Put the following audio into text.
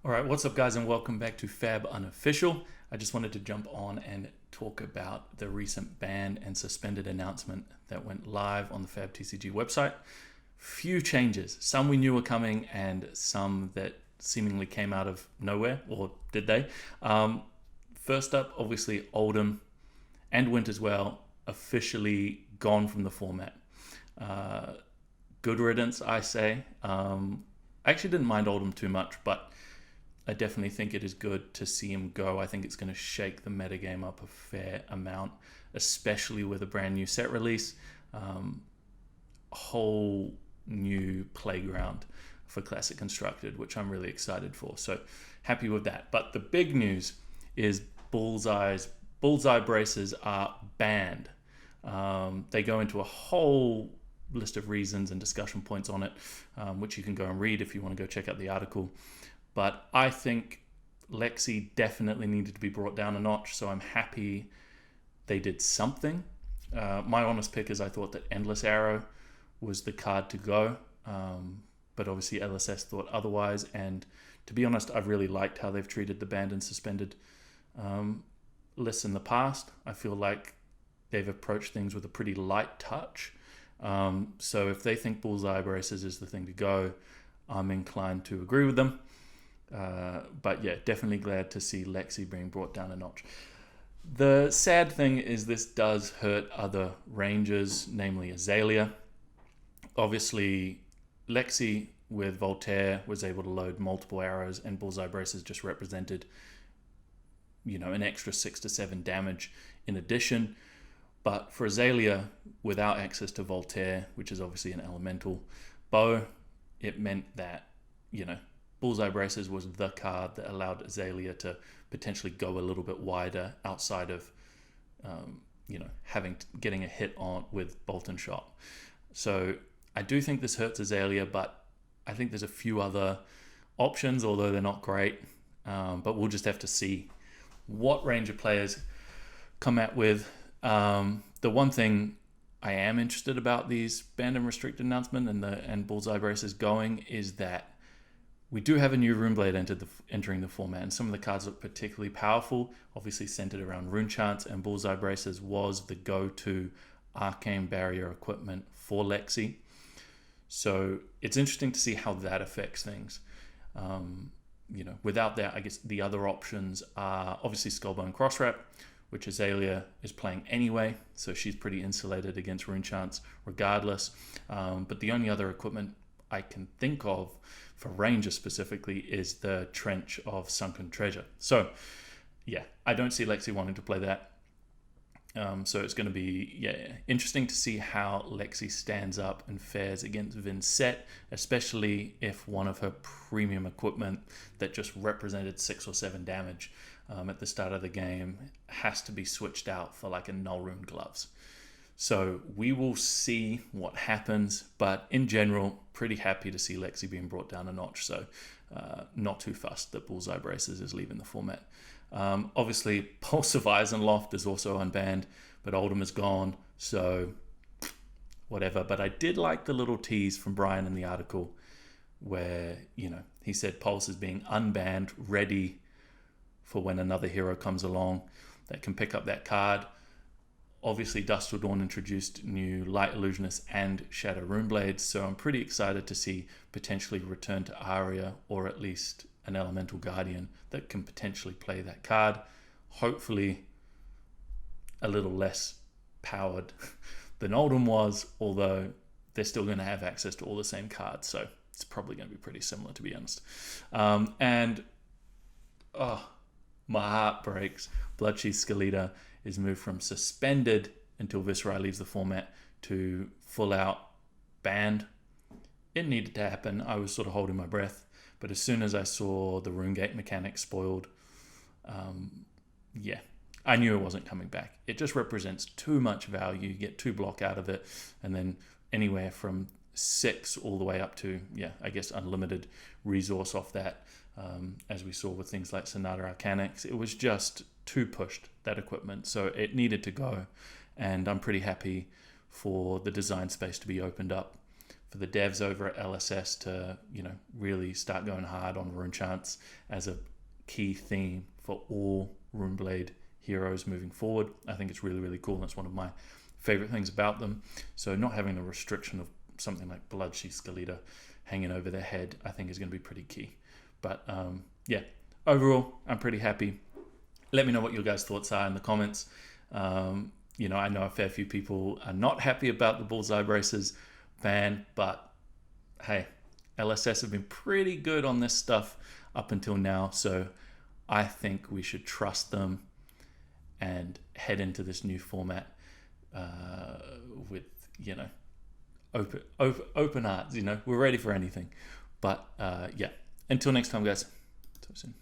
All right, what's up, guys, and welcome back to Fab Unofficial. I just wanted to jump on and talk about the recent banned and suspended announcement that went live on the Fab TCG website. Few changes, some we knew were coming, and some that seemingly came out of nowhere, or did they? First up, obviously, Oldham and Wint as well, officially gone from the format. Good riddance, I say. I actually didn't mind Oldham too much, but I definitely think it is good to see him go. I think it's going to shake the metagame up a fair amount, especially with a brand new set release. A whole new playground for Classic Constructed, which I'm really excited for. So happy with that. But the big news is Bullseye braces are banned. They go into a whole list of reasons and discussion points on it, which you can go and read if you want to go check out the article. But I think Lexi definitely needed to be brought down a notch, so I'm happy they did something. My honest pick is I thought that Endless Arrow was the card to go, but obviously LSS thought otherwise, and to be honest, I've really liked how they've treated the banned and suspended lists in the past. I feel like they've approached things with a pretty light touch, so if they think Bullseye Braces is the thing to go, I'm inclined to agree with them. But yeah, definitely glad to see Lexi being brought down a notch. The sad thing is this does hurt other ranges, namely Azalea. Obviously, Lexi with Voltaire was able to load multiple arrows, and Bullseye Braces just represented, an extra 6 to 7 damage in addition. But for Azalea, without access to Voltaire, which is obviously an elemental bow, it meant that, Bullseye Braces was the card that allowed Azalea to potentially go a little bit wider outside of, getting a hit on with Bolt and Shot. So I do think this hurts Azalea, but I think there's a few other options, although they're not great. But we'll just have to see what range of players come out with. The one thing I am interested about these banned and restricted announcement and Bullseye Braces going is that we do have a new Runeblade entering the format, and some of the cards look particularly powerful, obviously centered around Rune Chants, and Bullseye Braces was the go-to arcane barrier equipment for Lexi. So it's interesting to see how that affects things. Without that, I guess the other options are obviously Skullbone Crosswrap, which Azalea is playing anyway, so she's pretty insulated against Rune Chants regardless. But the only other equipment I can think of for Ranger specifically is the Trench of Sunken Treasure. So yeah, I don't see Lexi wanting to play that. So it's going to be interesting to see how Lexi stands up and fares against Vincent, especially if one of her premium equipment that just represented 6 or 7 damage at the start of the game has to be switched out for like a Null Rune Gloves. So we will see what happens, but in general, pretty happy to see Lexi being brought down a notch. So not too fussed that Bullseye Braces is leaving the format. Obviously, Pulse of Isenloft is also unbanned, but Oldham is gone, so whatever. But I did like the little tease from Brian in the article where, he said Pulse is being unbanned, ready for when another hero comes along that can pick up that card. Obviously, Dust Till Dawn introduced new Light Illusionist and Shadow Runeblades, so I'm pretty excited to see potentially return to Aria, or at least an Elemental Guardian that can potentially play that card. Hopefully, a little less powered than Oldham was, although they're still going to have access to all the same cards, so it's probably going to be pretty similar, to be honest. My heart breaks. Bloodsheath Skeleta is moved from suspended until Viscerai leaves the format to full out banned. It needed to happen. I was sort of holding my breath, but as soon as I saw the Runegate mechanic spoiled, I knew it wasn't coming back. It just represents too much value. You get 2 block out of it, and then anywhere from 6 all the way up to, unlimited resource off that. As we saw with things like Sonata Arcanix, it was just too pushed, that equipment, so it needed to go, and I'm pretty happy for the design space to be opened up for the devs over at LSS to, you know, really start going hard on rune chants as a key theme for all Runeblade heroes moving forward. I think it's really, really cool. That's one of my favorite things about them. So not having the restriction of something like Bloodsheath Skeleta hanging over their head, I think is going to be pretty key. But yeah, overall, I'm pretty happy. Let me know what your guys' thoughts are in the comments. You know, I know a fair few people are not happy about the Bullseye Braces ban, but hey, LSS have been pretty good on this stuff up until now, so I think we should trust them and head into this new format with, you know, open hearts. You know, we're ready for anything. But yeah, until next time, guys. Talk soon.